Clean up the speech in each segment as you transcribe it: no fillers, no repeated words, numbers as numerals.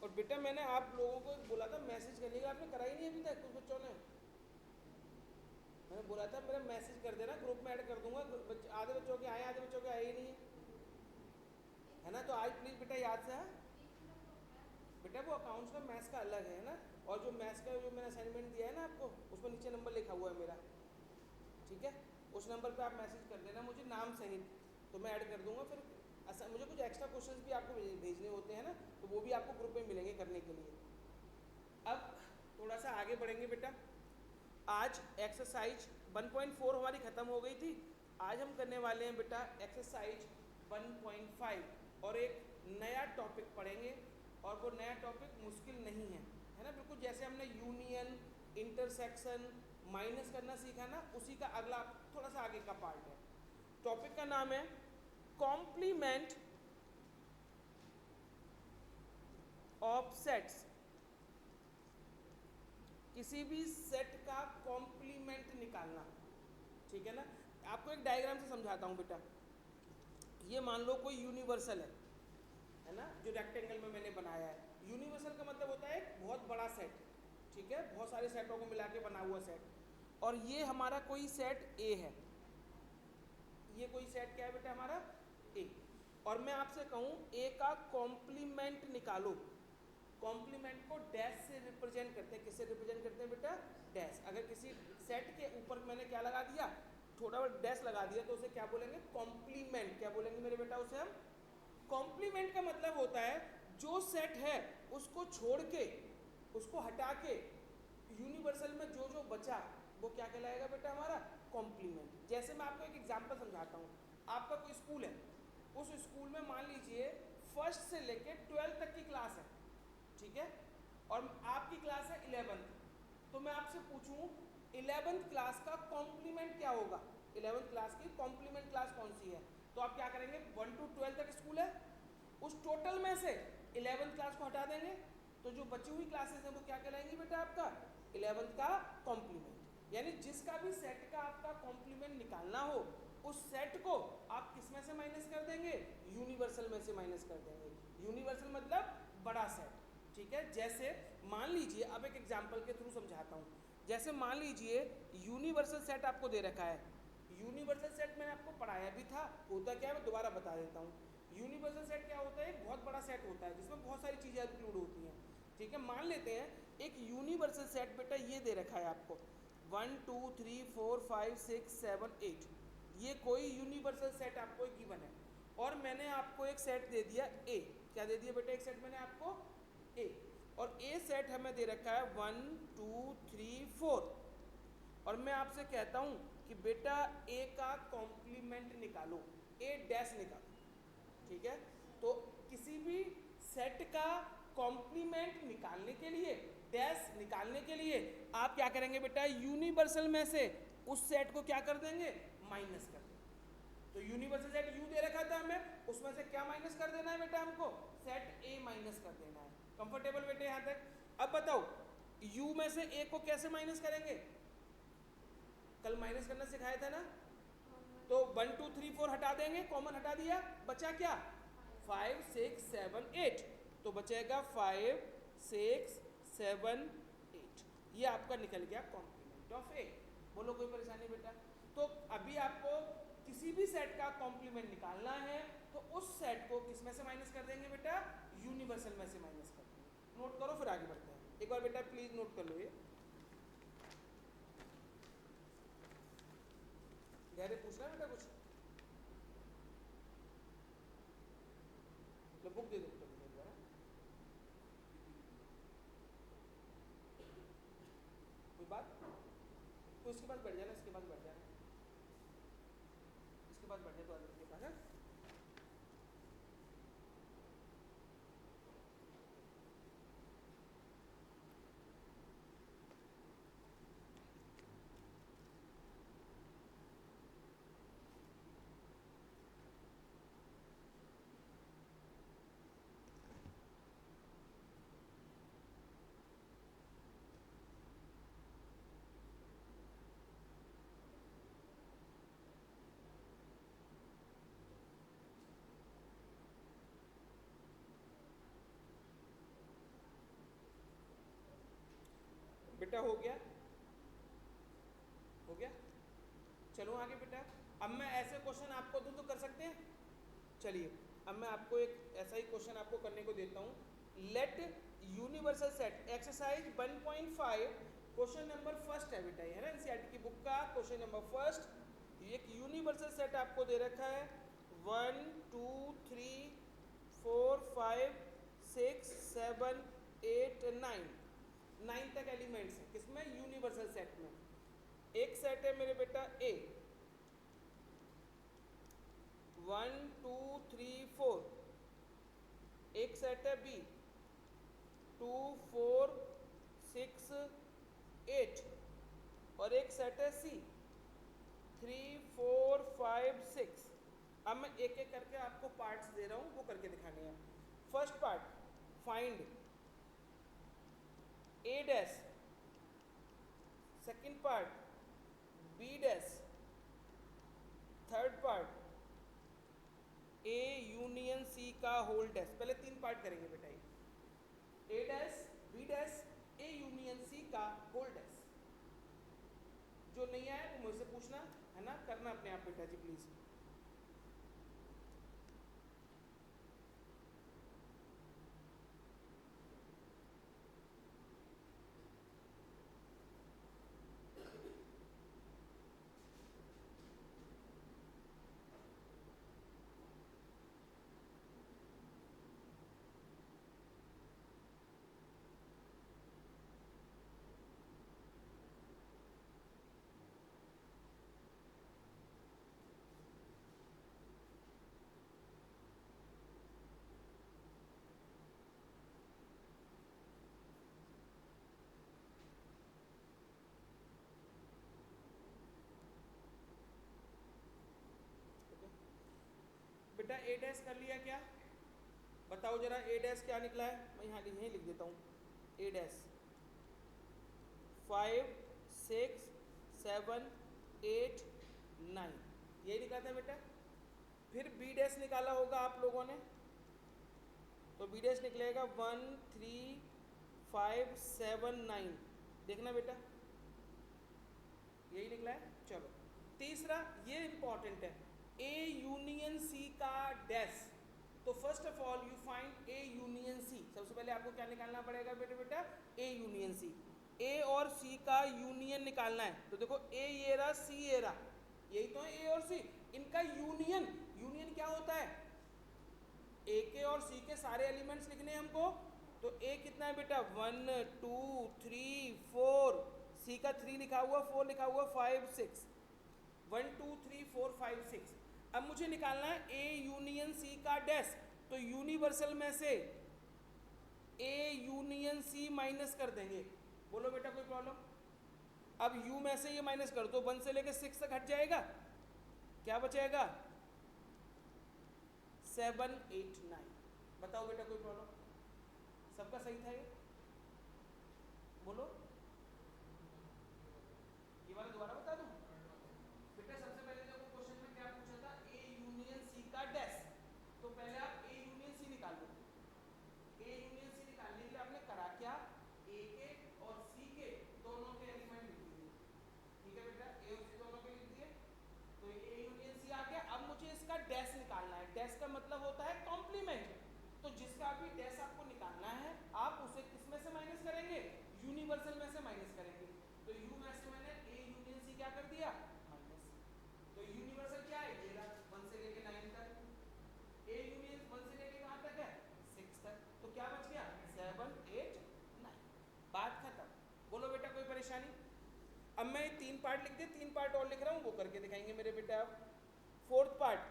और बेटा मैंने आप लोगों को बोला था मैसेज करने का, आपने करा ही नहीं अभी तक कुछ बच्चों ने। मैंने बोला था मेरा मैसेज कर देना, ग्रुप में ऐड कर दूंगा। आधे बच्चों के आए, आधे बच्चों के आए ही नहीं है ना। तो आज प्लीज़ बेटा याद से, हाँ बेटा वो अकाउंट्स का मैथ्स का अलग है ना, और जो मैथ्स का जो मैंने असाइनमेंट दिया है ना आपको, उसमें नीचे नंबर लिखा हुआ है मेरा, ठीक है। उस नंबर पे आप मैसेज कर देना मुझे नाम सहित, तो मैं ऐड कर दूंगा। फिर मुझे कुछ एक्स्ट्रा क्वेश्चंस भी आपको भेजने होते हैं ना, तो वो भी आपको ग्रुप में मिलेंगे करने के लिए। अब थोड़ा सा आगे बढ़ेंगे बेटा। आज एक्सरसाइज 1.4 हमारी ख़त्म हो गई थी। आज हम करने वाले हैं बेटा एक्सरसाइज 1.5 और एक नया टॉपिक पढ़ेंगे। और वो नया टॉपिक मुश्किल नहीं है ना, बिल्कुल जैसे हमने यूनियन, इंटरसेक्शन, माइनस करना सीखा ना, उसी का अगला थोड़ा सा आगे का पार्ट है। टॉपिक का नाम है कॉम्प्लीमेंट ऑफ सेट्स। किसी भी सेट का कॉम्प्लीमेंट निकालना, ठीक है ना। आपको एक डायग्राम से समझाता हूँ बेटा। ये मान लो कोई यूनिवर्सल है ना, जो रेक्टेंगल में मैंने बनाया है। यूनिवर्सल का मतलब होता है एक बहुत बड़ा सेट, ठीक है, बहुत सारे सेटों को मिला के बना हुआ सेट। और ये हमारा कोई सेट ए है, ये कोई सेट क्या है बेटा हमारा ए। और मैं आपसे कहूँ ए का कॉम्प्लीमेंट निकालो। कॉम्प्लीमेंट को डैश से रिप्रेजेंट करते हैं। किससे रिप्रेजेंट करते हैं बेटा? डैश। अगर किसी सेट के ऊपर मैंने क्या लगा दिया, थोड़ा बहुत डैश लगा दिया, तो उसे क्या बोलेंगे? कॉम्प्लीमेंट। क्या बोलेंगे मेरे बेटा उसे हम? कॉम्प्लीमेंट का मतलब होता है जो सेट है उसको छोड़ के, उसको हटा के यूनिवर्सल में जो जो बचा वो क्या कहलाएगा बेटा हमारा? कॉम्प्लीमेंट। जैसे मैं आपको एक एग्जांपल समझाता हूँ। आपका कोई स्कूल है, उस स्कूल में मान लीजिए फर्स्ट से लेके 12th तक की क्लास है, ठीक है, और आपकी क्लास है 11th। तो मैं आपसे पूछूं 11th क्लास का कॉम्प्लीमेंट क्या होगा? 11th क्लास की कॉम्प्लीमेंट क्लास कौन सी है? तो आप क्या करेंगे? 1 to 12 तक स्कूल है, उस टोटल में से 11th क्लास को हटा देंगे, तो जो बची हुई क्लासेस हैं वो क्या कहलाएंगी बेटा आपका? 11th का कॉम्प्लीमेंट। यानी जिसका भी सेट का आपका कॉम्प्लीमेंट निकालना हो, उस सेट को आप किस में से माइनस कर देंगे? यूनिवर्सल में से माइनस कर देंगे। यूनिवर्सल मतलब बड़ा सेट, ठीक है। जैसे मान लीजिए, अब एक एग्जांपल के थ्रू समझाता हूँ। जैसे मान लीजिए यूनिवर्सल सेट आपको दे रखा है। यूनिवर्सल सेट मैंने आपको पढ़ाया भी था, होता क्या है मैं दोबारा बता देता हूँ। यूनिवर्सल सेट क्या होता है? एक बहुत बड़ा सेट होता है जिसमें बहुत सारी चीज़ें इंक्लूड होती हैं, ठीक है। मान लेते हैं एक यूनिवर्सल सेट बेटा ये दे रखा है आपको 1 2 3 4 5 6 7 8। ये कोई यूनिवर्सल सेट आपको एक गिवन है, और मैंने आपको एक सेट दे दिया ए। क्या दे दिया बेटा? एक सेट मैंने आपको ए, और ए सेट हमें दे रखा है 1 2 3 4। और मैं आपसे कहता हूं कि बेटा ए का कॉम्प्लीमेंट निकालो, ए डैश निकालो, ठीक है। तो किसी भी सेट का कॉम्प्लीमेंट निकालने के लिए, डैश निकालने के लिए आप क्या करेंगे बेटा? यूनिवर्सल में से उस सेट को क्या कर देंगे? माइनस कर देंगे। तो यूनिवर्सल सेट यू दे रखा था हमें, उसमें से क्या माइनस कर देना है बेटा हमको? सेट ए माइनस कर देना है। कंफर्टेबल बेटे यहां तक? अब बताओ यू में से ए को कैसे माइनस करेंगे? कल माइनस करना सिखाया था ना। तो 1 2 3 4 हटा देंगे, कॉमन हटा दिया, बचा क्या? 5 6 7 8। तो बचेगा 5 6 7 8। ये आपका निकल गया कॉम्प्लीमेंट ऑफ ए। बोलो कोई परेशानी बेटा? तो अभी आपको किसी भी सेट का कॉम्प्लीमेंट निकालना है, तो उस सेट को किस में से माइनस कर देंगे बेटा? यूनिवर्सल में से माइनस कर देंगे। नोट करो, फिर आगे बढ़ते हैं। एक बार बेटा प्लीज नोट कर लो ये। गहरे पूछना है बेटा कुछ? लो बुक दे दो बेटा मुझे एक बार। कोई बात? तो इसके पास बैठ जाना, इसके पास बैठ जाना, इसके पास बैठ जाए तो आदमी के पास है। बेटा हो गया, हो गया। चलो आगे बेटा, अब मैं ऐसे क्वेश्चन आपको दूं तो कर सकते हैं। चलिए अब मैं आपको एक ऐसा ही क्वेश्चन आपको करने को देता हूँ। Let universal set exercise 1.5 question number first है बेटा, है ना एनसीईआरटी की बुक का क्वेश्चन नंबर फर्स्ट। एक यूनिवर्सल सेट आपको दे रखा है 1 2 3 4 5 6 7 8 9 तक एलिमेंट्स हैं किसमें, यूनिवर्सल सेट में। एक सेट है मेरे बेटा ए 1 2 3 4, एक सेट है बी 2 4 6 8, और एक सेट है सी 3 4 5 6। अब मैं एक एक करके आपको पार्ट्स दे रहा हूँ, वो करके दिखाने हैं। First part find A dash, second part B dash, third part A union C का होल डैश। पहले तीन पार्ट करेंगे बेटा, A dash B dash A union C का होल डैश। जो नहीं आया तो मुझसे पूछना, है ना, करना अपने आप बेटा जी प्लीज। बेटा ए डैश कर लिया क्या, बताओ जरा ए डैश क्या निकला है। मैं यहाँ यहीं लिख देता हूँ, ए डैश 5 6 7 8 9, यही निकला था बेटा। फिर बी डैश निकाला होगा आप लोगों ने, तो बी डैश निकलेगा 1 3 5 7 9, देखना बेटा यही निकला है। चलो तीसरा ये इंपॉर्टेंट है, ए यूनियन सी का डैश। तो first of all you find A union C. सबसे पहले आपको क्या निकालना पड़ेगा बेटा, बेटा ए यूनियन सी। ए और सी का यूनियन निकालना है। तो देखो ए ये रहा, सी ये रहा, यही तो है ए और सी, इनका यूनियन। यूनियन क्या होता है, ए के और सी के सारे एलिमेंट्स लिखने हैं हमको। तो ए कितना है बेटा 1 2 3 4, सी का 3 लिखा हुआ, 4 लिखा हुआ, 5 6, 1 2 3 4 5 6। अब मुझे निकालना है ए यूनियन सी का डैश। तो यूनिवर्सल में से ए यूनियन सी माइनस कर देंगे। बोलो बेटा कोई प्रॉब्लम। अब यू में से ये माइनस कर दो, 1 से लेकर 6 तक हट जाएगा, क्या बचेगा 7 8 9। बताओ बेटा कोई प्रॉब्लम, सबका सही था ये, बोलो। ये वाला दोबारा बता दूं बेटा। सबसे पहले देखो क्वेश्चन में क्या पूछा था, ए यूनियन सी का डैश। तो पहले आप ए यूनियन सी निकाल लो। ए यूनियन सी निकालने के लिए आपने करा क्या, ए के और सी के दोनों के एलिमेंट लिख दिए। ठीक है बेटा, ए और सी दोनों के लिख दिए, तो ए यूनियन सी आ गया। अब मुझे इसका डैश निकालना है। डैश का मतलब होता है कॉम्प्लीमेंट। तो जिसका भी डैश आपको निकालना है, आप उसे किस में से माइनस करेंगे, यूनिवर्सल में से माइनस करेंगे। तो यू में से मैंने ए यूनियन सी क्या कर दिया, माइनस। तो यूनिवर्सल क्या है, ये रहा 1 से लेके 9 तक। ए यूनियन 1 से लेके कहाँ तक है, 6 तक। तो क्या बच गया 7 8 9, बात खत्म। बोलो बेटा कोई परेशानी। अब मैं 3 पार्ट लिख दे, 3 पार्ट और लिख रहा हूँ, वो करके दिखाएंगे मेरे बेटा। अब fourth part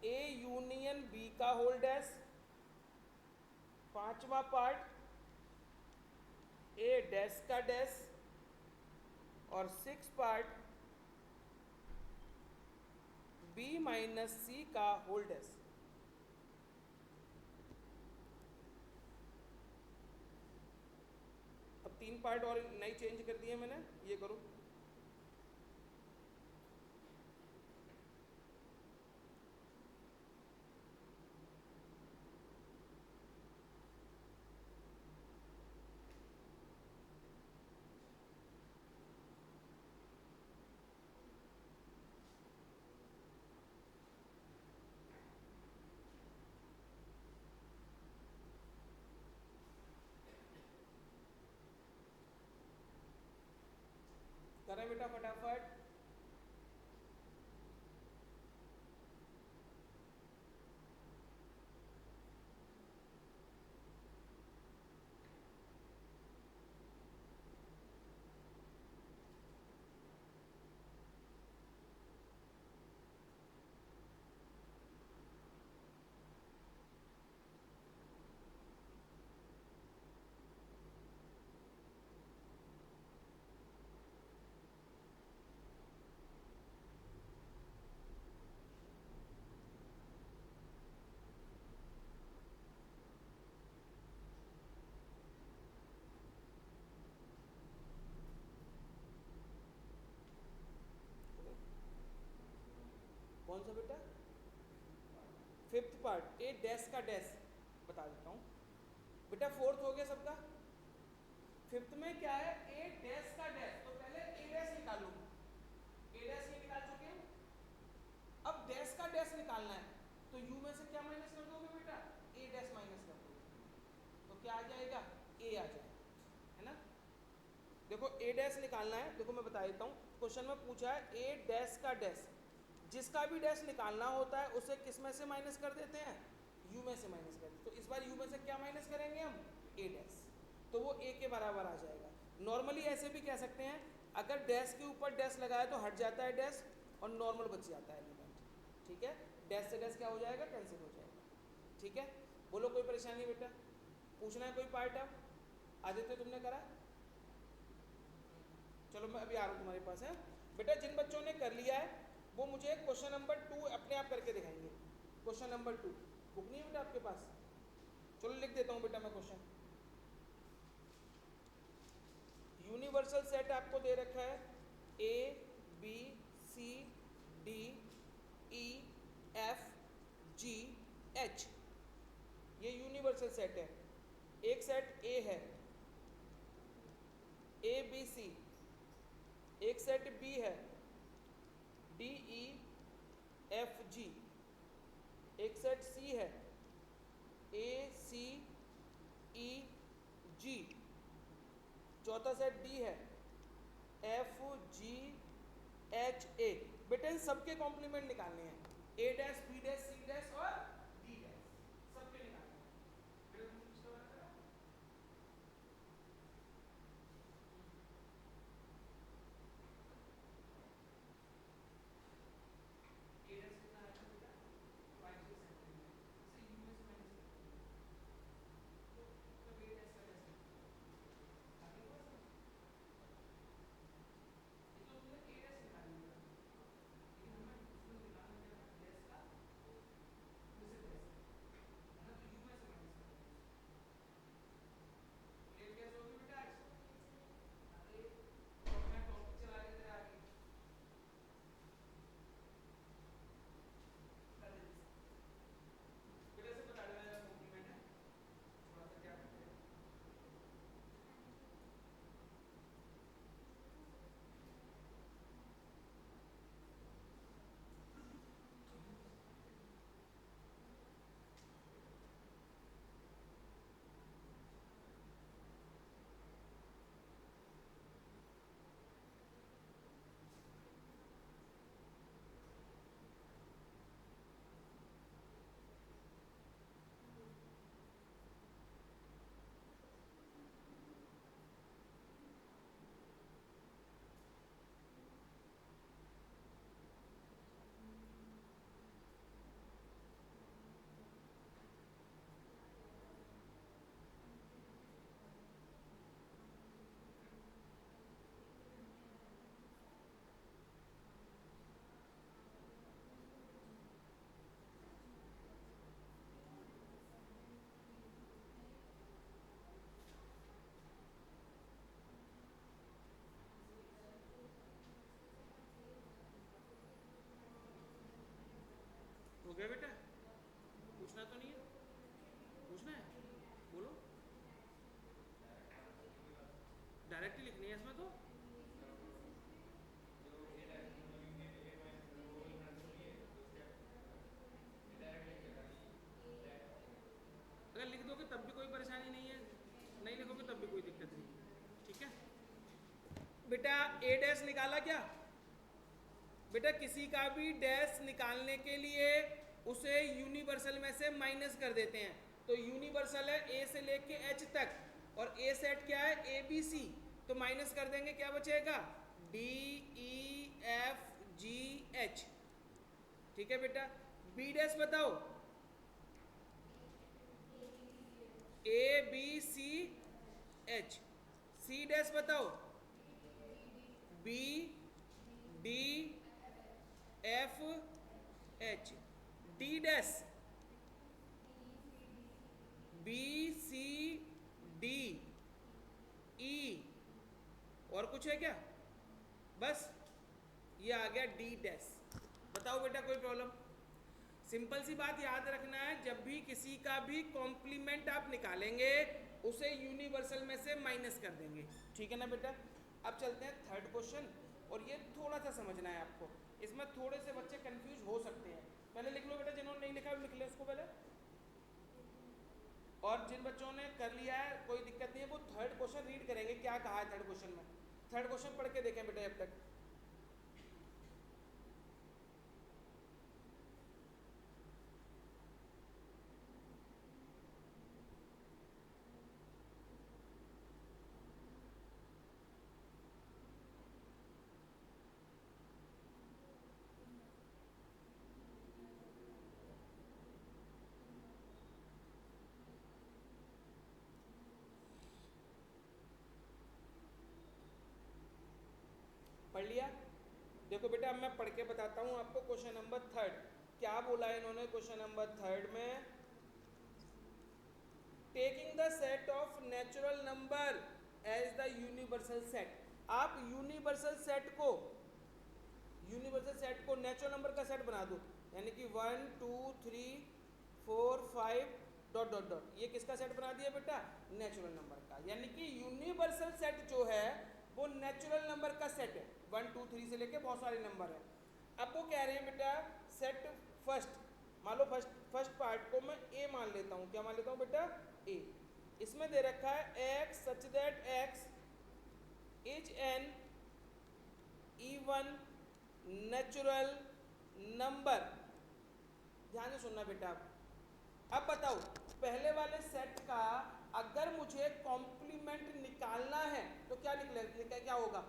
A union B का होल डैश। पांचवा पार्ट ए डैश का डैश। और 6 पार्ट बी माइनस सी का होल डैश। अब 3 पार्ट और नई चेंज कर दिए मैंने, ये करो। बेटा फटाफट। कौन सा बेटा? फिफ्थ पार्ट, ए डैश का डैश बता देता हूँ बेटा। फोर्थ हो गया सबका। फिफ्थ में क्या है? ए डैश का डैश। तो पहले ए डैश निकालो, ए डैश ये निकाल चुके हैं। अब डैश का डैश निकालना है, तो यू में से क्या माइनस कर दोगे बेटा? ए डैश माइनस कर दोगे, तो क्या आ जाएगा? ए आ जाएगा, है ना। देखो ए डैश निकालना है, देखो मैं बता देता हूँ। क्वेश्चन में पूछा है ए डैश का डैश, जिसका भी डैश निकालना होता है उसे किस में से माइनस कर देते हैं? यू में से माइनस कर देते हैं। तो इस बार यू में से क्या माइनस करेंगे हम? ए डैश, तो वो ए के बराबर आ जाएगा। नॉर्मली ऐसे भी कह सकते हैं, अगर डैश के ऊपर डैश लगाए तो हट जाता है डैश और नॉर्मल बच जाता है एलिमेंट, ठीक है। डैश से डैश क्या हो जाएगा? कैंसिल हो जाएगा, ठीक है। बोलो कोई परेशानी बेटा? पूछना है कोई पार्ट? अब आदित्य तुमने करा? चलो मैं अभी आ रहा हूँ तुम्हारे पास, है बेटा। जिन बच्चों ने कर लिया है वो मुझे क्वेश्चन नंबर 2 अपने आप करके दिखाएंगे। क्वेश्चन नंबर 2 बुक नहीं है बेटा आपके पास? चलो लिख देता हूँ बेटा मैं क्वेश्चन। यूनिवर्सल सेट आपको दे रखा है A B C D E F G H, ये यूनिवर्सल सेट है। एक सेट ए है, ए बी सी। एक सेट बी है, डी ई एफ जी। एक सेट सी है, ए सी ई जी। चौथा सेट डी है, एफ जी एच ए। बेटा इन सबके कॉम्प्लीमेंट निकालने हैं, A dash B dash C dash और डी डैश, सबके निकालने हैं। बेटा तुम किसका बना करा? ए डैश कितना आया था बेटा? 5 के सेंटीमीटर, इसे यू में से माइनस कर दो, तो ए डैश का डैश आगे बढ़ सकते। ये तो तुमने ए डैश निकाल लिया, लेकिन हमें उसमें निकालना क्या था? डैश का में से डैश, है ना। तो यू में से माइनस कर दो। क्लियर कैसे होगी बेटा आज? अरे तो मैं टॉपिक चला के तेरे आगे कर देते बेटा से बता देना कॉम्प्लीमेंट है, थोड़ा सा क्या करते हैं। हो गया बेटा? पूछना तो नहीं है? पूछना है? बोलो। डायरेक्ट ही लिखनी है इसमें तो। अगर लिख दोगे तब भी कोई परेशानी नहीं है, नहीं लिखोगे तब भी कोई दिक्कत नहीं है, ठीक है। बेटा ए डैश निकाला क्या? बेटा किसी का भी डैश निकालने के लिए उसे यूनिवर्सल में से माइनस कर देते हैं। तो यूनिवर्सल है ए से लेके एच तक, और ए सेट क्या है? A B C. तो माइनस कर देंगे, क्या बचेगा? D E F G H. ठीक है बेटा। बी डैश बताओ। A B C H. C dash बताओ। B D F H. D dash B C D E. और कुछ है क्या? बस ये आ गया डी डैश। बताओ बेटा कोई प्रॉब्लम? सिंपल सी बात याद रखना है, जब भी किसी का भी कॉम्प्लीमेंट आप निकालेंगे उसे यूनिवर्सल में से माइनस कर देंगे। ठीक है ना बेटा? अब चलते हैं थर्ड क्वेश्चन, और ये थोड़ा सा समझना है आपको, इसमें थोड़े से बच्चे कंफ्यूज हो सकते हैं। पहले लिख लो बेटा, जिन्होंने नहीं लिखा लिख ले उसको पहले, और जिन बच्चों ने कर लिया है कोई दिक्कत नहीं है, वो थर्ड क्वेश्चन रीड करेंगे क्या कहा है थर्ड क्वेश्चन में। थर्ड क्वेश्चन पढ़ के देखें बेटा अब तक। पढ़ लिया? देखो बेटा अब मैं पढ़ के बताता हूँ आपको क्वेश्चन नंबर थर्ड क्या बोला है इन्होंने। क्वेश्चन नंबर थर्ड में, taking the set of natural number as the universal set. आप यूनिवर्सल सेट को नेचुरल नंबर का सेट बना दो, यानी कि 1 2 3 4 5 डॉट डॉट डॉट। ये किसका सेट बना दिया बेटा? नेचुरल नंबर का। यानी कि यूनिवर्सल सेट जो है वो नेचुरल नंबर का सेट है। 1 2 3 से लेके बहुत सारे नंबर है। अब वो कह रहे हैं बेटा सेट फर्स्ट, मान लो फर्स्ट पार्ट को मैं ए मान लेता हूँ। क्या मान लेता हूँ बेटा? ए। इसमें दे रखा है x such that x is an even natural number. ध्यान से सुनना बेटा। अब बताओ पहले वाले सेट का अगर मुझे कॉम्प्लीमेंट निकालना है तो क्या निकलेगा? क्या होगा?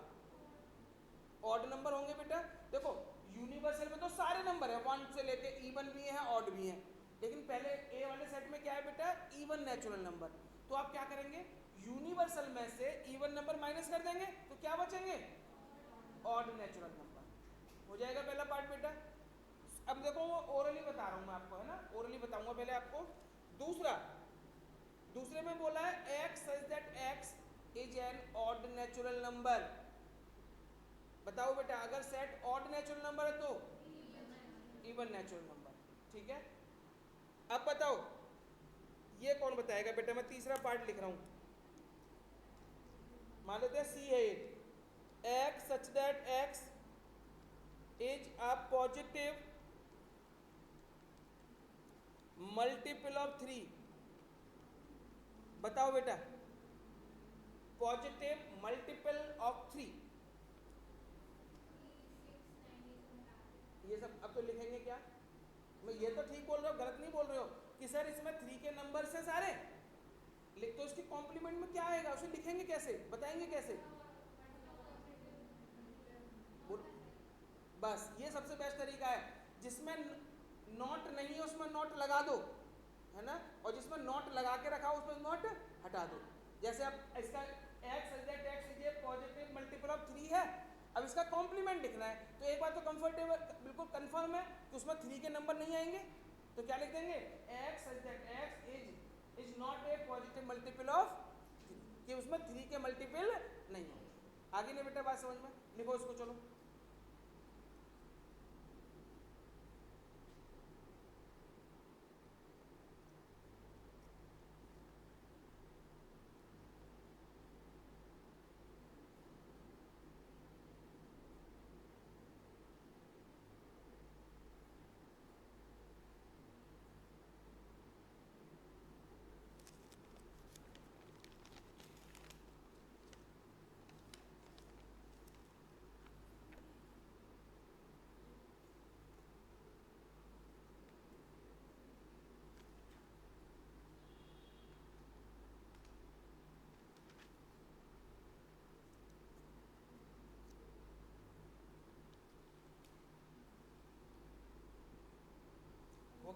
ऑड नंबर होंगे बेटा। देखो यूनिवर्सल में तो सारे नंबर है, 1 से लेके इवन भी है ऑड भी है, लेकिन पहले ए वाले सेट में क्या है बेटा? Even natural number. तो आप क्या करेंगे? यूनिवर्सल में से इवन नंबर माइनस कर देंगे तो क्या बचेंगे? Odd natural number. हो जाएगा पहला पार्ट बेटा। अब देखो वो ओरली बता रहा हूं मैं आपको, है ना, ओरली बताऊंगा पहले आपको। दूसरे में बोला है x such that x is an odd natural number. बताओ बेटा अगर सेट ऑड नेचुरल नंबर है तो इवन नेचुरल नंबर। ठीक है? अब बताओ ये कौन बताएगा बेटा? मैं तीसरा पार्ट लिख रहा हूं। मान लेते हैं सी है x such that x is a positive multiple of 3। बताओ बेटा पॉजिटिव मल्टीपल ऑफ 3। ये सब अब तो लिखेंगे क्या? मैं ये तो ठीक बोल रहा हूँ, गलत नहीं बोल रहे हो कि सर इसमें 3 के नंबर से सारे लिख, तो इसके कॉम्प्लीमेंट में क्या आएगा उसे लिखेंगे कैसे, बताएंगे कैसे? बस ये सबसे बेस्ट तरीका है। जिसमें नॉट नहीं है उसमें नॉट लगा दो, है ना, और जिसमें नॉट लगा के रखा हो उसमें नॉट हटा दो। जैसे अब इसका x ये पॉजिटिव मल्टीपल ऑफ 3 है, अब इसका कॉम्प्लीमेंट लिखना है तो एक बात तो कंफर्टेबल बिल्कुल कंफर्म है कि उसमें 3 के नंबर नहीं आएंगे, तो क्या लिख देंगे? x is not a positive multiple of 3, कि उसमें 3 के मल्टीपल नहीं है। आगे नहीं बेटा बात समझ में? लिखो इसको चलो।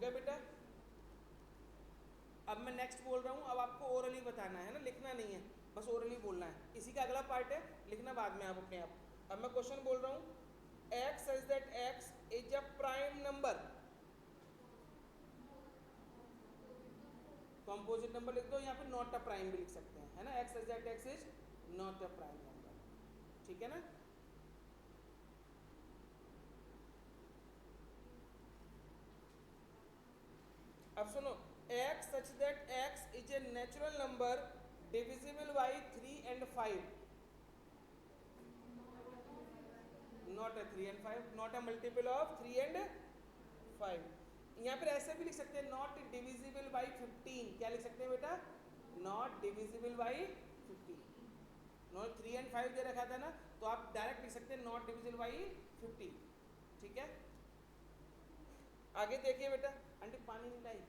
गया बेटा? अब मैं नेक्स्ट बोल रहा हूँ, अब आपको ओरली बताना है ना, लिखना नहीं है, बस ओरली बोलना है। इसी का अगला पार्ट है, लिखना बाद में आप अपने आप। अब मैं क्वेश्चन बोल रहा हूँ, x such that x is a prime number, composite number लिख दो या फिर नॉट अ प्राइम भी लिख सकते हैं, है ना। x such that x is not a prime number, ठीक है ना। अब सुनो, x such that x is a natural number divisible by 3 and 5, not a 3 and 5, not a multiple of 3 and 5। यहाँ पर ऐसे भी लिख सकते हैं, नॉट डिविजिबल बाई 15। क्या लिख सकते हैं बेटा? Not divisible by 15। Not 3 and 5 दे रखा था ना, तो आप डायरेक्ट लिख सकते हैं नॉट डिविजिबल बाई 15, ठीक है। आगे देखिए बेटा, आंटी पानी नहीं लाई।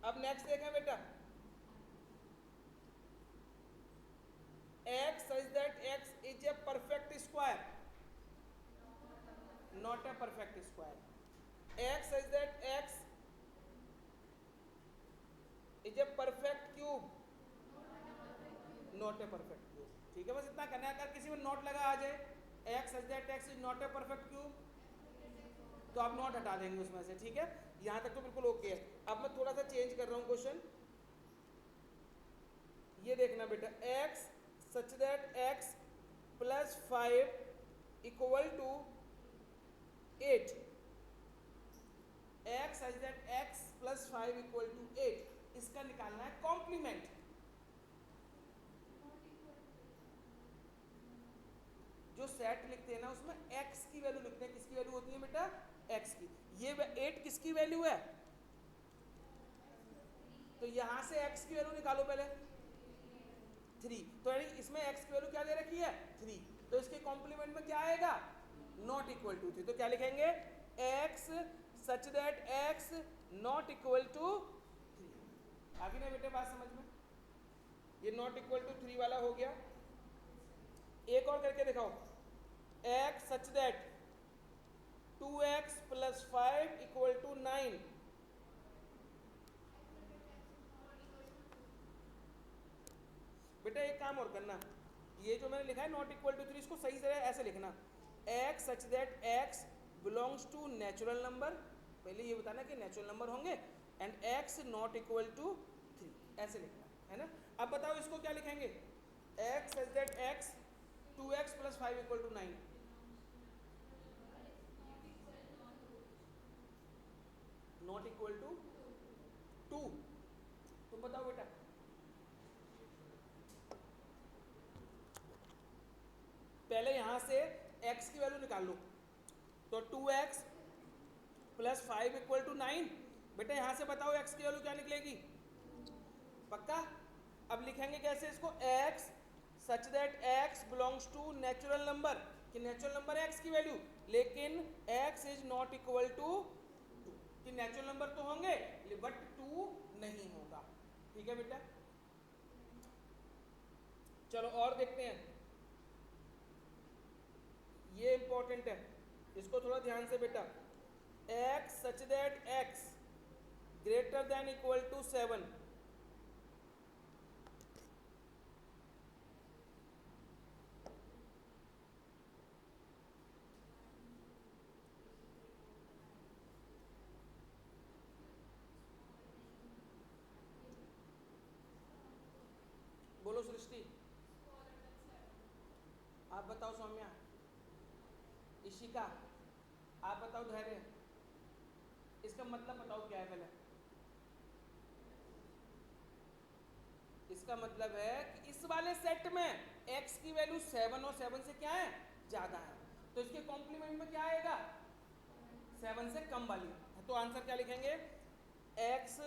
अब नेक्स्ट देखें बेटा, x such that x is a perfect square, not a perfect square। x such that x is a perfect cube, not a perfect cube, ठीक है। बस इतना करना है, अगर किसी में नॉट लगा आ जाए, x such that x is not a perfect cube, तो आप नॉट हटा देंगे उसमें से, ठीक है। यहां तक तो बिल्कुल ओके है। अब मैं थोड़ा सा चेंज कर रहा हूं क्वेश्चन, ये देखना बेटा, x such that x plus 5 equal to 8, x such that x plus 5 equal to 8, इसका निकालना है कॉम्प्लीमेंट। जो सेट लिखते हैं ना, उसमें x की वैल्यू लिखते हैं। किसकी वैल्यू होती है बेटा? x की। ये 8 किसकी वैल्यू है? तो यहां से x की वैल्यू निकालो पहले, 3। तो इसमें x की वैल्यू क्या दे रखी है? 3। तो इसके कॉम्प्लीमेंट में क्या आएगा? Not equal to 3। तो क्या लिखेंगे? x such that x not equal to 3। आगे ना बेटे बात समझ में? ये नॉट इक्वल टू 3 वाला हो गया। एक और करके दिखाओ, x such that 2x plus 5 equal to 9। बेटा एक काम और करना, ये जो मैंने लिखा है नॉट इक्वल टू 3, इसको सही से ऐसे लिखना, x such that x belongs to natural number. पहले ये बताना कि नेचुरल नंबर होंगे, and x not equal to 3, ऐसे लिखना है ना। अब बताओ इसको क्या लिखेंगे? x such that x 2x plus 5 equal to 9, not equal to 2। तुम बताओ बेटा, पहले यहां से x की वैल्यू निकाल लो, तो 2x प्लस 5 इक्वल टू 9। बेटा यहां से बताओ x की वैल्यू क्या निकलेगी? पक्का? अब लिखेंगे कैसे इसको? x such that x belongs to natural number, कि नेचुरल नंबर है x की वैल्यू, लेकिन x is not equal to 2, कि नेचुरल नंबर तो होंगे बट 2 नहीं होगा, ठीक है बेटा। चलो और देखते हैं, ये इंपॉर्टेंट है, इसको थोड़ा ध्यान से बेटा। x such that x greater than equal to 7, बोलो सृष्टि, आप बताओ सौम्या, इशिका, आप बताओ धैर्य, इसका मतलब बताओ क्या है पहले? इसका मतलब है कि इस वाले सेट में x की वैल्यू 7 और 7 से क्या है? ज्यादा है, तो इसके कॉम्प्लीमेंट में क्या आएगा? 7 से कम वाली। तो आंसर क्या लिखेंगे? x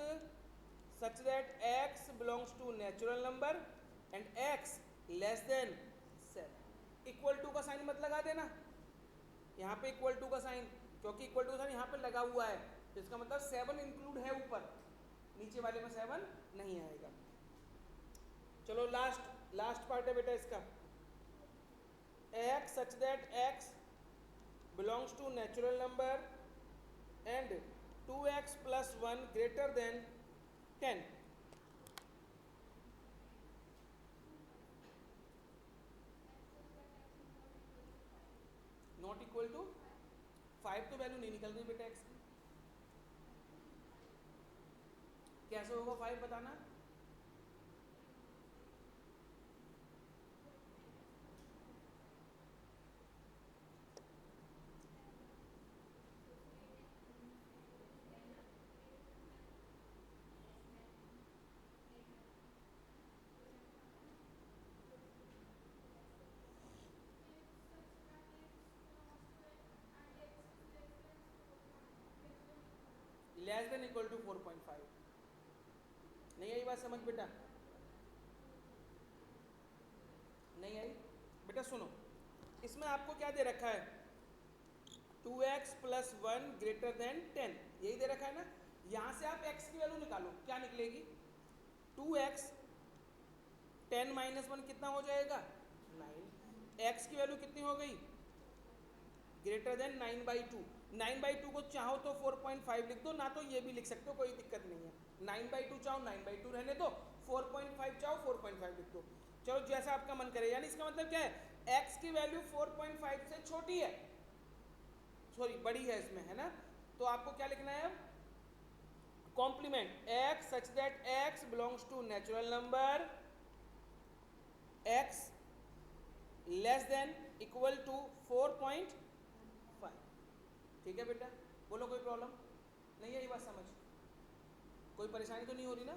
such that x belongs to natural number and x less than 7। Equal to का साइन मत लगा देना यहाँ पे, इक्वल टू का साइन, क्योंकि इक्वल टू का साइन यहाँ पे लगा हुआ है, तो इसका मतलब 7 इंक्लूड है ऊपर, नीचे वाले में 7 नहीं आएगा। चलो लास्ट पार्ट है बेटा इसका, x such that x belongs to natural number and 2x plus 1 greater than 10. Not equal to 5 तो वैल्यू नहीं निकल रही बेटा x की, कैसे होगा 5 बताना। लेस देन इक्वल टू 4.5, नहीं आई बात समझ बेटा, नहीं आई बेटा। सुनो, इसमें आपको क्या दे रखा है, 2x प्लस 1 ग्रेटर देन 10, यही दे रखा है ना। यहां से आप x की वैल्यू निकालो, क्या निकलेगी, 2x 10 माइनस 1 कितना हो जाएगा 9, x की वैल्यू कितनी हो गई ग्रेटर देन 9/2। 9/2 को चाहो तो 4.5 लिख दो, ना तो ये भी लिख सकते हो, कोई दिक्कत नहीं है। 9/2 चाहो 9/2 रहने दो, 4.5 चाहो 4.5 लिख दो, चलो जैसा आपका मन करे। यानी इसका मतलब क्या है, x की वैल्यू 4.5 से छोटी है, सॉरी बड़ी है इसमें, है ना। तो आपको क्या लिखना है, complement x such that x belongs to natural number, x less than equal to 4.5। ठीक है बेटा, बोलो कोई प्रॉब्लम नहीं है, ये बात समझ, कोई परेशानी तो नहीं हो रही ना।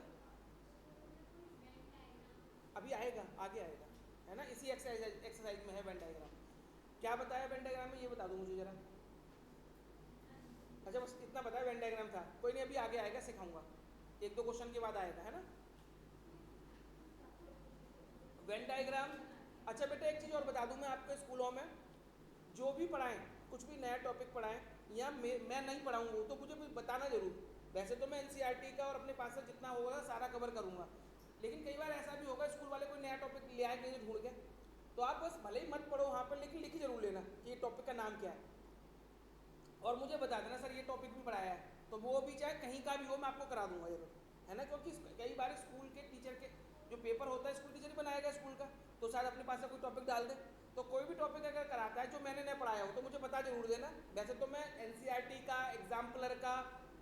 अभी आएगा, आगे आएगा, है ना, इसी एक्सरसाइज में है वेन डायग्राम। क्या बताया वेन डायग्राम में, ये बता दो मुझे जरा। अच्छा बस इतना बताया वेन डायग्राम था, कोई नहीं अभी आगे आएगा, सिखाऊंगा, 1-2 क्वेश्चन के बाद आएगा, है ना वेन डायग्राम। अच्छा बेटा एक चीज़ और बता दूं मैं आपके स्कूलों में जो भी पढ़ाएं, कुछ भी नया टॉपिक पढ़ाएं, या मैं नहीं पढ़ाऊंगा तो मुझे भी बताना जरूर। वैसे तो मैं एनसीईआरटी का और अपने पास से जितना होगा सारा कवर करूंगा, लेकिन कई बार ऐसा भी होगा स्कूल वाले कोई नया टॉपिक ले आए कहीं ढूंढ के, तो आप बस भले ही मत पढ़ो वहाँ पर, लेकिन लिख जरूर लेना कि ये टॉपिक का नाम क्या है, और मुझे बता देना सर ये टॉपिक भी पढ़ाया है, तो वो भी चाहे कहीं का भी हो मैं आपको करा दूंगा जरूर, है ना। क्योंकि कई बार स्कूल के टीचर के जो पेपर होता है स्कूल टीचर ही बनाएगा स्कूल का, तो शायद अपने पास से कोई टॉपिक डाल दे, तो कोई भी टॉपिक अगर कराता है जो मैंने नहीं पढ़ाया हो तो मुझे पता जरूर देना। वैसे तो मैं एनसीईआरटी का, एग्जाम्पलर का,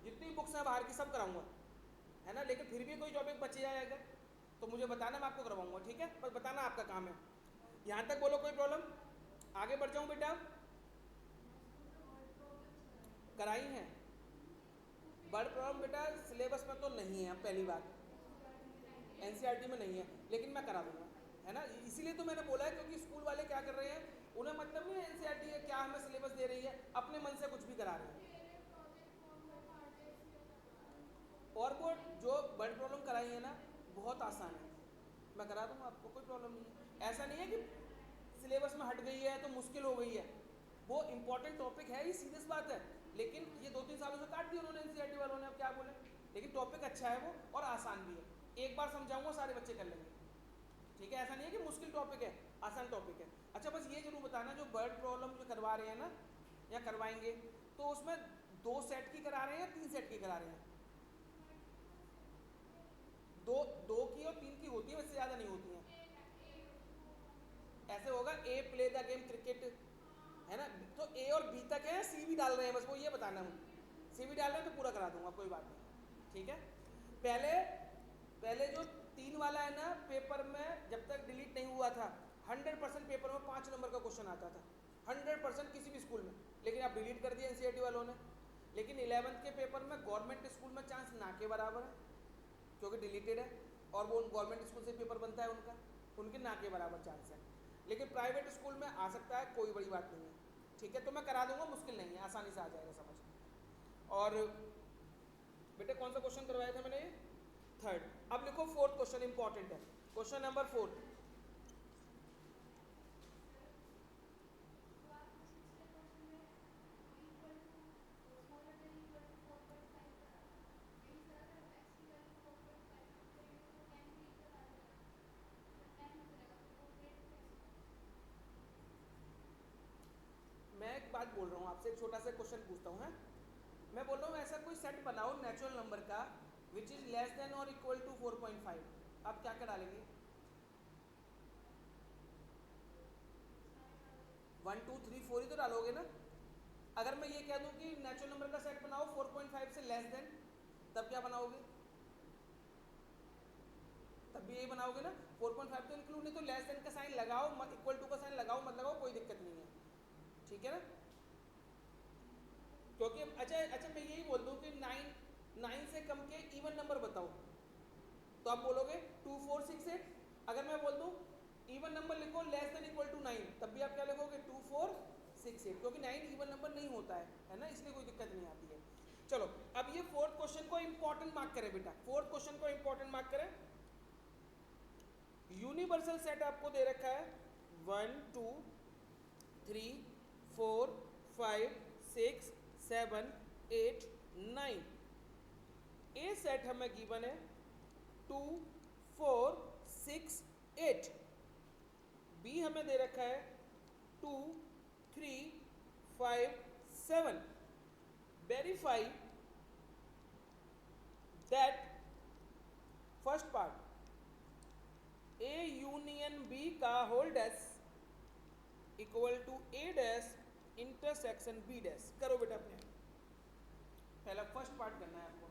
जितनी बुक्स हैं बाहर की सब कराऊंगा, है ना, लेकिन फिर भी कोई टॉपिक बच जाएगा तो मुझे बताना, मैं आपको करवाऊंगा, ठीक है, बस बताना आपका काम है। यहाँ तक बोलो कोई प्रॉब्लम, आगे बढ़ जाऊँ बेटा। कराई हैं बर्ड प्रॉब्लम बेटा, सिलेबस में तो नहीं है, पहली बात एनसीईआरटी में नहीं है, लेकिन मैं करा दूंगा, है ना। इसीलिए तो मैंने बोला है, क्योंकि स्कूल वाले क्या कर रहे हैं, उन्हें मतलब नहीं है एनसीईआरटी है क्या हमें सिलेबस दे रही है, अपने मन से कुछ भी करा रहे हैं। और वो जो बर्ड प्रॉब्लम कराई है ना बहुत आसान है, मैं करा दूंगा आपको, कोई प्रॉब्लम नहीं है। ऐसा नहीं है कि सिलेबस में हट गई है तो मुश्किल हो गई है, वो इंपॉर्टेंट टॉपिक है, ये सीरियस बात है, लेकिन ये 2-3 सालों से काट दिया उन्होंने एनसीईआरटी वालों ने, अब क्या बोले, लेकिन टॉपिक अच्छा है वो और आसान भी है, एक बार समझाऊंगा सारे बच्चे कर लेंगे, ठीक है। ऐसा नहीं है कि मुश्किल टॉपिक है, आसान टॉपिक है। अच्छा बस ये जरूर बताना, जो बर्ड प्रॉब्लम जो करवा रहे हैं ना या करवाएंगे, तो उसमें 2 सेट की करा रहे हैं या 3 सेट की करा रहे हैं, दो की और 3 की होती है, वैसे ज़्यादा नहीं होती हैं। ऐसे होगा a play the game cricket, है ना, तो ए और बी तक है, सी भी डाल रहे हैं, बस वो ये बताना है मुझे, सी भी डाल रहे हैं तो पूरा करा दूंगा, कोई बात नहीं, ठीक है। पहले पहले जो 3 वाला है ना, पेपर में जब तक डिलीट नहीं हुआ था 100% पेपर में 5 नंबर का क्वेश्चन आता था, 100% किसी भी स्कूल में, लेकिन अब डिलीट कर दिया एनसीईआरटी वालों ने। लेकिन 11th के पेपर में गवर्नमेंट स्कूल में चांस ना के बराबर है, क्योंकि डिलीटेड है, और वो गवर्नमेंट स्कूल से पेपर बनता है उनका, उनके ना के बराबर चांस है, लेकिन प्राइवेट स्कूल में आ सकता है, कोई बड़ी बात नहीं है, ठीक है। तो मैं करा दूंगा, मुश्किल नहीं है, आसानी से आ जाएगा समझ। और बेटे कौन सा क्वेश्चन करवाया था मैंने, 3rd। अब लिखो 4th क्वेश्चन, इंपॉर्टेंट है, क्वेश्चन नंबर 4। मैं एक बात बोल रहा हूँ आपसे, एक छोटा सा क्वेश्चन पूछता हूँ। मैं बोल रहा हूँ ऐसा कोई सेट बनाओ नेचुरल नंबर का विच इज लेस देन और इक्वल टू 4.5, आप क्या क्या डालेंगे? 1 2 3 4 ही तो डालोगे ना। अगर मैं ये कह दूं कि नेचुरल नंबर का सेट बनाओ 4.5 से लेस देन, तब क्या बनाओगे? तब भी यही बनाओगे ना, 4.5 तो इंक्लूड नहीं, तो लेस देन का साइन लगाओ, इक्वल टू का साइन लगाओ मत लगाओ कोई दिक्कत नहीं है, ठीक है ना। क्योंकि अच्छा मैं यही बोल दूं कि 9 से कम के इवन नंबर बताओ, तो आप बोलोगे 2 4 6 8। अगर मैं बोल दूं इवन नंबर लिखो लेस देन इक्वल टू 9, तब भी आप क्या लिखोगे? 2 4 6 8, क्योंकि 9 इवन नंबर नहीं होता है ना, इसलिए कोई दिक्कत नहीं आती है। चलो अब ये फोर्थ क्वेश्चन को इंपॉर्टेंट मार्क करें बेटा, फोर्थ क्वेश्चन को इंपॉर्टेंट मार्क करें। यूनिवर्सल सेट आपको दे रखा है 1 2 3 4 5 6 7 8 9। ए सेट हमें गिवन है 2 4 6 8। बी हमें दे रखा है 2 3 5 7। Verify that first part A union B का whole dash equal to A dash intersection B dash. करो बेटा अपने, पहला फर्स्ट पार्ट करना है आपको।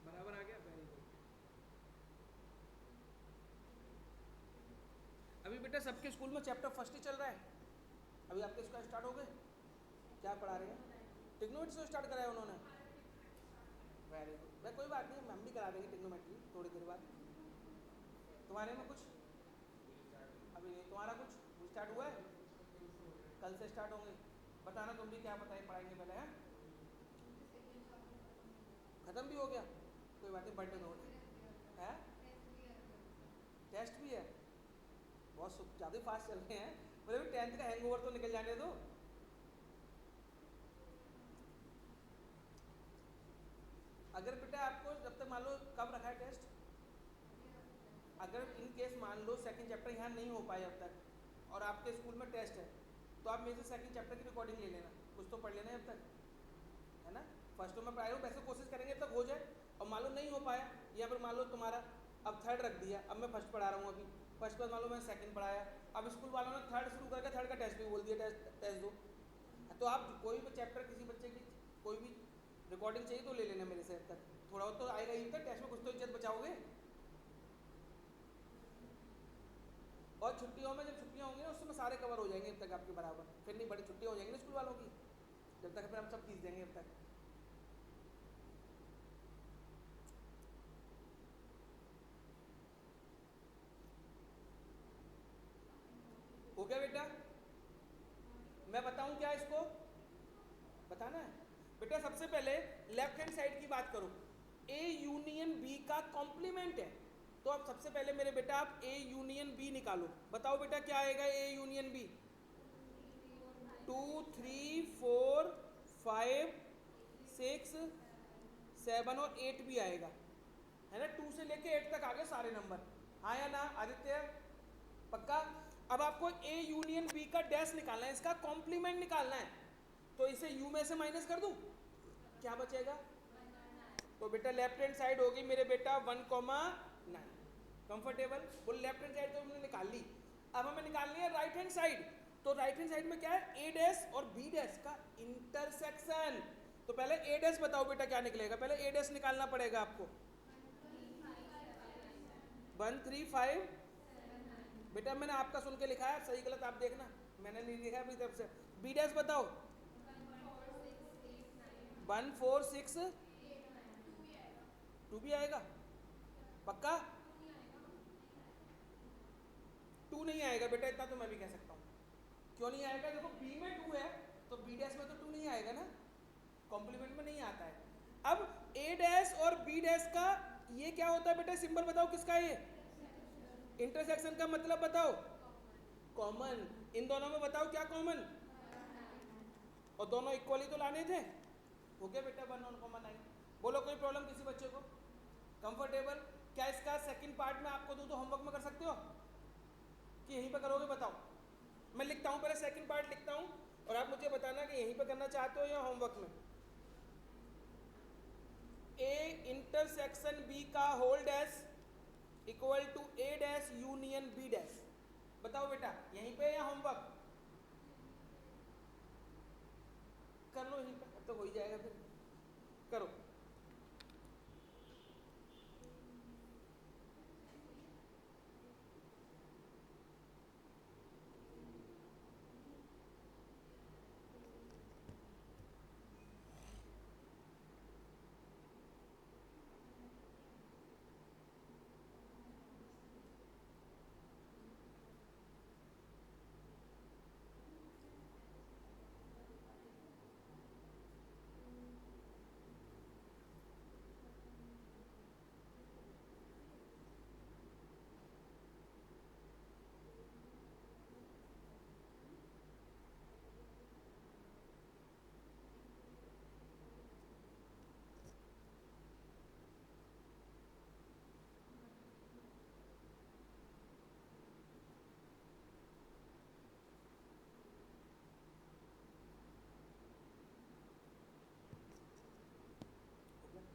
बराबर आ गया, वेरी गुड। अभी बेटा सबके स्कूल में चैप्टर फर्स्ट ही चल रहा है, अभी आपके स्कूल स्टार्ट हो गए? क्या पढ़ा रहे हैं? टिग्नोमेट्री से स्टार्ट कराया उन्होंने, वेरी गुड। भाई कोई बात नहीं, हम भी करा देंगे टिग्नोमेट्री थोड़ी देर बाद। तुम्हारे में कुछ अभी नहीं, तुम्हारा कुछ स्टार्ट हुआ है? कल से स्टार्ट होंगे। बताना तुम भी क्या बताए पढ़ाएंगे पहले, हैं? खत्म भी हो गया, कोई बात नहीं, बर्थडे दो है, टेस्ट भी है, बहुत ज़्यादा फास्ट चल रहे हैं। मतलब 10th का हैंगओवर तो निकल जाने दो। अगर बेटा आपको जब तक मान लो कब रखा है टेस्ट, अगर इन केस मान लो सेकंड चैप्टर यहाँ नहीं हो पाए अब तक और आपके स्कूल में टेस्ट है, तो आप मेरे से सेकंड चैप्टर की रिकॉर्डिंग ले लेना, कुछ तो पढ़ लेना है अब तक, है ना। फर्स्ट तो मैं पढ़ा रहा हूँ, वैसे कोशिश करेंगे अब तक हो जाए, और मान लो नहीं हो पाया, या फिर मान लो तुम्हारा अब थर्ड रख दिया, अब मैं फर्स्ट पढ़ा रहा हूँ, अभी फर्स्ट के बाद मान लो मैं सेकंड पढ़ाया, अब स्कूल वालों ने थर्ड शुरू करके थर्ड का टेस्ट भी बोल दिया, टेस्ट दो। तो आप कोई भी चैप्टर किसी बच्चे की कोई भी रिकॉर्डिंग चाहिए तो ले लेना मेरे से अब तक, थोड़ा बहुत तो आएगा ही तक, टेस्ट में कुछ तो इज्जत बचाओगे। और छुट्टियों में जब छुट्टियाँ होंगी ना, उसमें सारे कवर हो जाएंगे अब तक आपके बराबर, फिर नहीं बड़ी छुट्टियाँ हो जाएंगी ना स्कूल वालों की, जब तक फिर हम सब फीस देंगे अब तक। हो गया बेटा? मैं बताऊं क्या इसको बताना है? बेटा सबसे पहले लेफ्ट हैंड साइड की बात करो, ए यूनियन बी का कॉम्प्लीमेंट है, तो अब सबसे पहले मेरे बेटा आप ए यूनियन बी निकालो। बताओ बेटा क्या आएगा ए यूनियन बी? 2 3 4 5 6 7 और 8 भी आएगा, है ना। 2 से लेके 8 तक आ गए सारे नंबर, हाँ या ना आदित्य? पक्का? अब आपको ए यूनियन बी का डैश निकालना है, इसका कॉम्प्लीमेंट निकालना है। तो इसे u में से माइनस कर दूं, क्या बचेगा? तो बेटा लेफ्ट हैंड साइड होगी मेरे बेटा 1,9। कंफर्टेबल? वो लेफ्ट हैंड साइड तो हमने निकाल ली, अब हमें निकालनी है राइट हैंड साइड। तो राइट हैंड साइड में क्या है? a डैश और b डैश का इंटरसेक्शन। तो पहले a डैश बताओ बेटा क्या निकलेगा, पहले a डैश निकालना पड़ेगा आपको। 135 बेटा मैंने आपका सुन के लिखा है, सही गलत आप देखना, मैंने नहीं लिखा अपनी तरफ से। b डैश बताओ 146 2 भी आएगा पक्का? 2 नहीं आएगा बेटा, इतना तो मैं भी कह सकता हूँ। क्यों नहीं आएगा? देखो b में 2 है तो b डैश में तो 2 नहीं आएगा ना, कॉम्प्लीमेंट में नहीं आता है। अब a डैश और b डैश का ये क्या होता है बेटा, सिंबल बताओ किसका है ये? इंटरसेक्शन का मतलब बताओ? कॉमन। इन दोनों में बताओ क्या कॉमन? और दोनों इक्वली तो लाने थे। हो गया बेटा 1,9। बोलो कोई प्रॉब्लम किसी बच्चे को? कंफर्टेबल? क्या इसका सेकंड पार्ट में आपको दूं तो होमवर्क में कर सकते हो कि यहीं पे करोगे? बताओ। मैं लिखता हूँ, पहले सेकंड पार्ट लिखता हूँ और आप मुझे बताना कि यहीं पे करना चाहते हो या होमवर्क में। a इंटरसेक्शन b का whole dash equal to a dash union b dash. बताओ बेटा यहीं पे या होमवर्क? कर लो यहीं पे, अब तो हो ही जाएगा फिर, करो।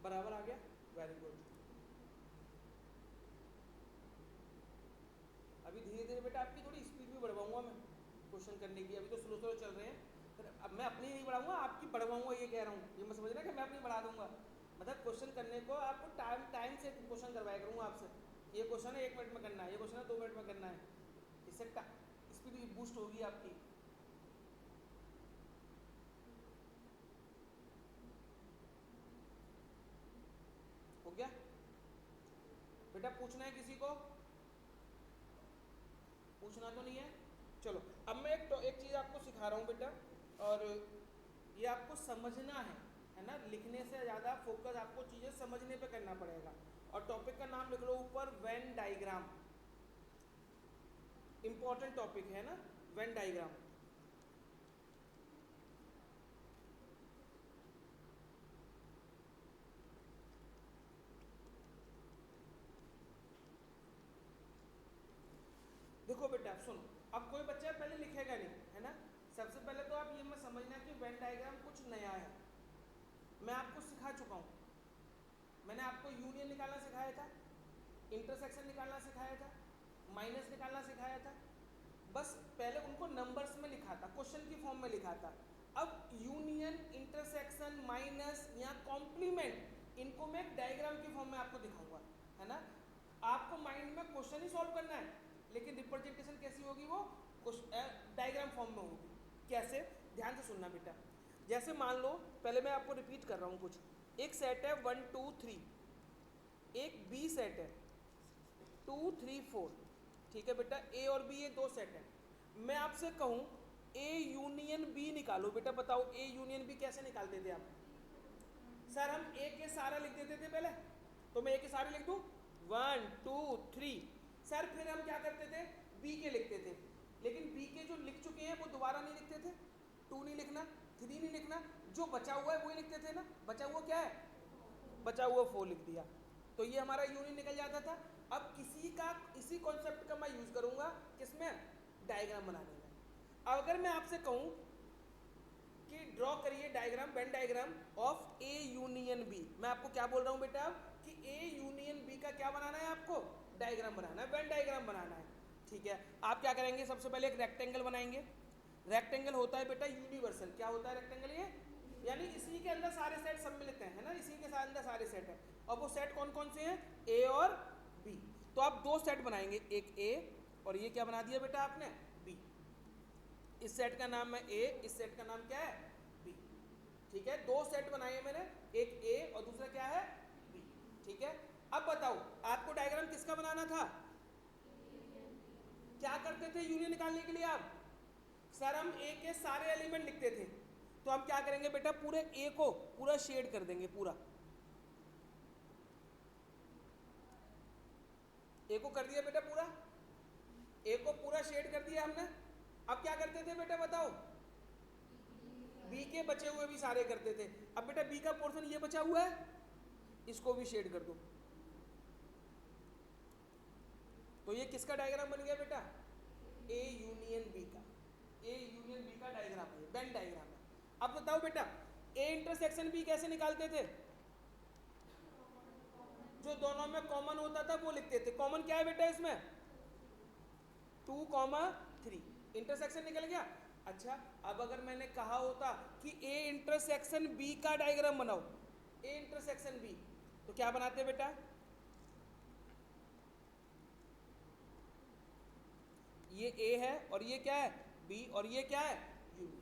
बराबर आ गया, वेरी गुड। अभी धीरे धीरे बेटा आपकी थोड़ी स्पीड भी बढ़वाऊंगा मैं क्वेश्चन करने की, अभी तो स्लो स्लो चल रहे हैं, फिर अब मैं अपनी नहीं बढ़ाऊंगा आपकी बढ़वाऊंगा, ये कह रहा हूँ, ये मैं समझ रहा कि मैं अपनी बढ़ा दूंगा। मतलब क्वेश्चन करने को आपको टाइम से क्वेश्चन करवाया करूँगा आपसे, ये क्वेश्चन है 1 मिनट में करना है, ये क्वेश्चन है 2 मिनट में करना है, इससे स्पीड बूस्ट होगी आपकी। हो गया बेटा? पूछना है किसी को? पूछना तो नहीं है? चलो अब मैं एक चीज़ आपको सिखा रहा हूँ बेटा, और ये आपको समझना है ना, लिखने से ज़्यादा फोकस आपको चीज़ें समझने पे करना पड़ेगा। और टॉपिक का नाम लिख लो ऊपर, वेन डायग्राम। इंपॉर्टेंट टॉपिक है ना वेन डायग्राम। देखो बेटा सुनो, अब कोई बच्चा पहले लिखेगा नहीं है ना, सबसे पहले तो आप ये मत समझना कि वेन डायग्राम कुछ नया है, मैं आपको सिखा चुका हूँ। मैंने आपको यूनियन निकालना सिखाया था, इंटरसेक्शन निकालना सिखाया था, माइनस निकालना सिखाया था, बस पहले उनको नंबर्स में लिखा था, क्वेश्चन की फॉर्म में लिखा था। अब यूनियन, इंटरसेक्शन, माइनस या कॉम्प्लीमेंट, इनको मैं एक डायग्राम की फॉर्म में आपको दिखाऊंगा, है ना। आपको माइंड में क्वेश्चन ही सॉल्व करना है, लेकिन रिप्रेजेंटेशन कैसी होगी? वो डायग्राम फॉर्म में होगी। कैसे? ध्यान से सुनना बेटा। जैसे मान लो, पहले मैं आपको रिपीट कर रहा हूँ कुछ, एक सेट है 1 2 3, एक बी सेट है 2 3 4, ठीक है बेटा। ए और बी ये 2 सेट है। मैं आपसे कहूँ ए यूनियन बी निकालो, बेटा बताओ ए यूनियन बी कैसे निकालते थे आप? सर हम ए के सारा लिख देते थे पहले, तो मैं ए के सारे लिख दूँ 1 2 3। सर फिर हम क्या करते थे? बी के लिखते थे, लेकिन बी के जो लिख चुके हैं वो दोबारा नहीं लिखते थे, 2 नहीं लिखना, 3 नहीं लिखना, जो बचा हुआ है वही लिखते थे ना। बचा हुआ क्या है? बचा हुआ 4 लिख दिया, तो ये हमारा यूनियन निकल जाता था। अब इसी कॉन्सेप्ट का मैं यूज करूंगा किसमें? डायग्राम बनाने में। अब अगर मैं आपसे कहूं कि ड्रॉ करिए diagram, Venn diagram of A union B. मैं आपको क्या बोल रहा हूं बेटा कि ए यूनियन बी का क्या बनाना है, आपको डायग्राम बनाना है, वेन डायग्राम बनाना है। ठीक है, आप क्या करेंगे, सबसे पहले एक रेक्टेंगल बनाएंगे। रेक्टेंगल होता है बेटा यूनिवर्सल। क्या होता है रेक्टेंगल, ये यानी इसी के अंदर सारे सेट सम्मिलित हैं, है ना, इसी के अंदर सारे सेट हैं। और वो सेट कौन कौन से हैं, ए और बी। तो आप दो सेट बनाएंगे, एक ए और ये क्या बना दिया बेटा आपने, बी। इस सेट का नाम है ए, इस सेट का नाम क्या है, बी। ठीक है, दो सेट बनाए मैंने, एक ए और दूसरा क्या है, बी। ठीक है, अब बताओ आपको डायग्राम किसका बनाना था, क्या करते थे यूनियन निकालने के लिए आप, सर हम ए के सारे एलिमेंट लिखते थे। तो हम क्या करेंगे बेटा, पूरे ए को पूरा शेड कर देंगे, पूरा ए को कर दिया बेटा, पूरा ए को पूरा शेड कर दिया हमने। अब क्या करते थे बेटा बताओ, बी के बचे हुए भी सारे करते थे। अब बेटा बी का पोर्शन ये बचा हुआ है, इसको भी शेड कर दो। तो ये किसका डायग्राम बन गया बेटा, ए यूनियन बी का, ए यूनियन बी का डायग्राम है, वेन डायग्राम है। अब बताओ बेटा ए इंटरसेक्शन बी कैसे निकालते थे, जो दोनों में कॉमन होता था वो लिखते थे। कॉमन क्या है बेटा इसमें, 2,3, इंटरसेक्शन निकल गया। अच्छा, अब अगर मैंने कहा होता कि ए इंटरसेक्शन बी का डायग्राम बनाओ, ए इंटरसेक्शन बी, तो क्या बनाते बेटा, ये ए है और ये क्या है, बी, और ये क्या है, यूनियन।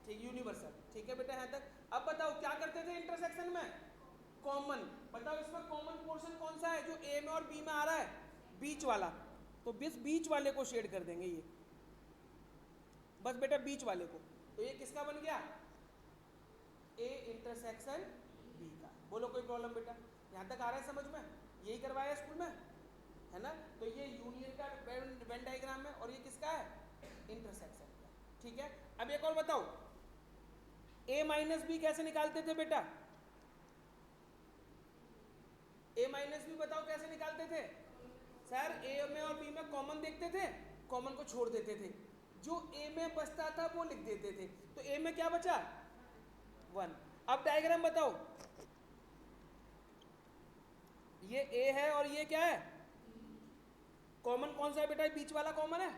ठीक, यूनिवर्सल। ठीक है बेटा यहाँ तक। अब बताओ क्या करते थे इंटरसेक्शन में, कॉमन। बताओ इसमें कॉमन पोर्शन कौन सा है, जो ए में और बी में आ रहा है, बीच वाला। तो बीच वाले को शेड कर देंगे, ये बस बेटा बीच वाले को। तो ये किसका बन गया, ए इंटरसेक्शन बी का। बोलो कोई प्रॉब्लम बेटा, यहाँ तक आ रहा है समझ में, यही करवाया स्कूल में, है ना। तो ये यूनियन का वेन डायग्राम है और ये किसका है, इंटरसेक्शन का। ठीक है, अब एक और बताओ, ए माइनस बी कैसे निकालते थे बेटा, ए माइनस बी बताओ कैसे निकालते थे। सर ए में और बी में कॉमन देखते थे, कॉमन को छोड़ देते थे, जो ए में बचता था वो लिख देते थे। तो ए में क्या बचा, 1। अब डायग्राम बताओ, ये ए है और ये क्या है, कॉमन कौन सा है बेटा, बीच वाला कॉमन है,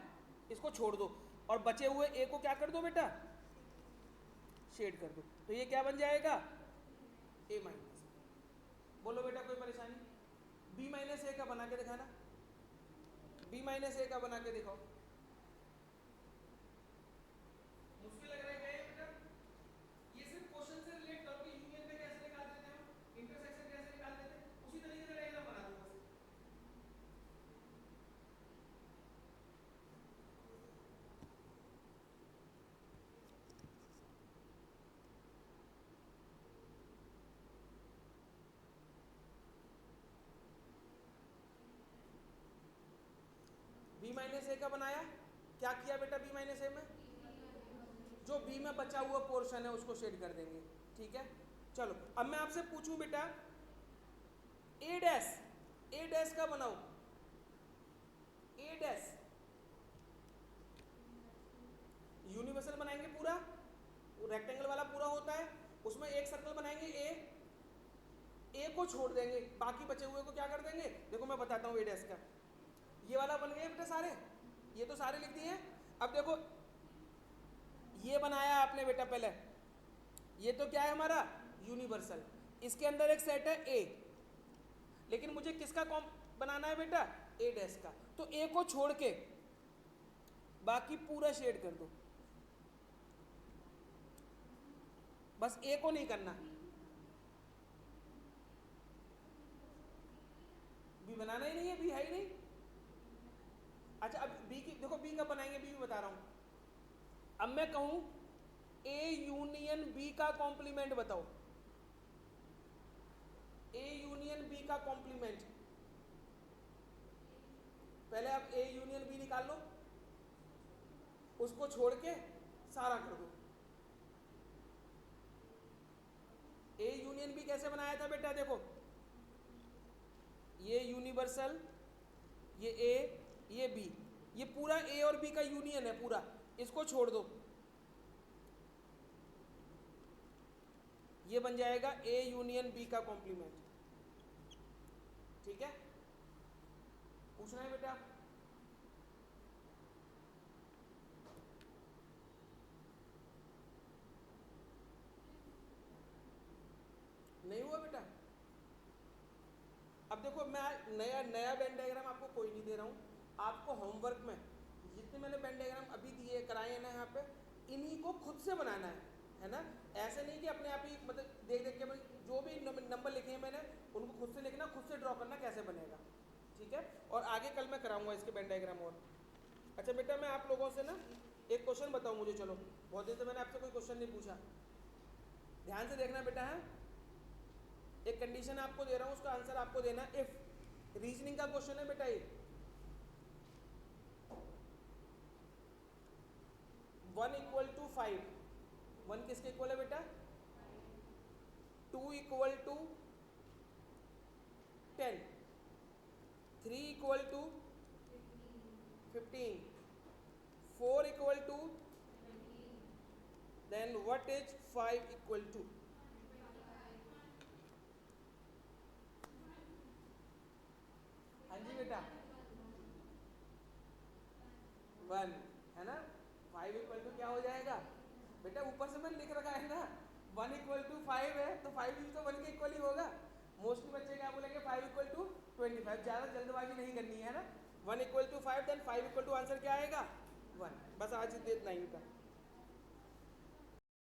इसको छोड़ दो और बचे हुए ए को क्या कर दो बेटा, शेड कर दो। तो ये क्या बन जाएगा, ए माइनस। बोलो बेटा कोई परेशानी, बी माइनस ए का बना के दिखाना, बी माइनस ए का बना के दिखाओ। मुश्किल लग रहा है क्या ये बेटा, ये सिर्फ क्वेश्चन से रिलेट करो कि यूनियन में कैसे निकालते थे हम, इंटरसेक्शन कैसे निकालते थे, उसी तरीके से डायग्राम बना दो बस। बी माइनस ए का बनाया, क्या किया बेटा बी माइनस ए में, जो बी में बचा हुआ पोर्शन है उसको शेड कर देंगे। ठीक है, चलो अब मैं आपसे पूछूं बेटा, ए डैश का बनाओ, ए डैश यूनिवर्सल बनाएंगे पूरा, रेक्टेंगल वाला पूरा होता है, उसमें एक सर्कल बनाएंगे ए को छोड़ देंगे, बाकी बचे हुए को क्या कर देंगे, देखो मैं बताता हूँ ए डैश का। ये वाला बन गए बेटा सारे, ये तो सारे लिख दिए। अब देखो ये बनाया आपने बेटा पहले, ये तो क्या है हमारा यूनिवर्सल, इसके अंदर एक सेट है ए, लेकिन मुझे किसका कॉम बनाना है बेटा, ए डैश का। तो ए को छोड़ के बाकी पूरा शेड कर दो, बस ए को नहीं करना, बी बनाना ही नहीं है, बी है ही नहीं। अच्छा अब बी की देखो, बी कब बनाएंगे, बी भी बता रहा हूं। अब मैं कहूं ए यूनियन बी का कॉम्प्लीमेंट बताओ, ए यूनियन बी का कॉम्प्लीमेंट। पहले आप ए यूनियन बी निकाल लो, उसको छोड़ के सारा कर दो। ए यूनियन बी कैसे बनाया था बेटा, देखो ये यूनिवर्सल, ये ए, ये बी, ये पूरा ए और बी का यूनियन है पूरा, इसको छोड़ दो, ये बन जाएगा ए यूनियन बी का कॉम्प्लीमेंट। ठीक है, पूछना है बेटा? नहीं हुआ बेटा? अब देखो मैं नया नया वेन डायग्राम आपको कोई नहीं दे रहा हूँ, आपको होमवर्क में जितने मैंने वेन डायग्राम अभी दिए कराए हैं ना यहाँ पे, इन्हीं को खुद से बनाना है ना। ऐसे नहीं कि अपने आप ही मतलब देख देख के जो भी नंबर लिखे हैं मैंने उनको खुद से लिखना, खुद से ड्रॉ करना कैसे बनेगा। ठीक है, और आगे कल मैं कराऊंगा इसके वेन डायग्राम और। अच्छा बेटा मैं आप लोगों से ना एक क्वेश्चन बताऊँ मुझे, चलो बहुत दिन से मैंने आपसे कोई क्वेश्चन नहीं पूछा, ध्यान से देखना बेटा है। एक कंडीशन आपको दे रहा हूँ, उसका आंसर आपको देना है। इफ रीजनिंग का क्वेश्चन है बेटा ये, 1 इक्वल टू 5, 1 किसके इक्वल है बेटा? 2 equal to 10, 3 equal to 15, 4 equal to, then what is 5 equal to? हाँ जी बेटा 1 है ना। 5 इक्वल टू क्या हो जाएगा बेटा? ऊपर से मैंने लिख रखा है ना 1 इक्वल टू 5 है, तो 5 भी तो 1 के इक्वल ही होगा। मोस्टली बच्चे क्या बोलेंगे 5 इक्वल टू 25, ज़्यादा जल्दबाजी नहीं करनी है ना। 1 equal to 5, then 5 equal to answer क्या आएगा 1। बस आज इतना ही था।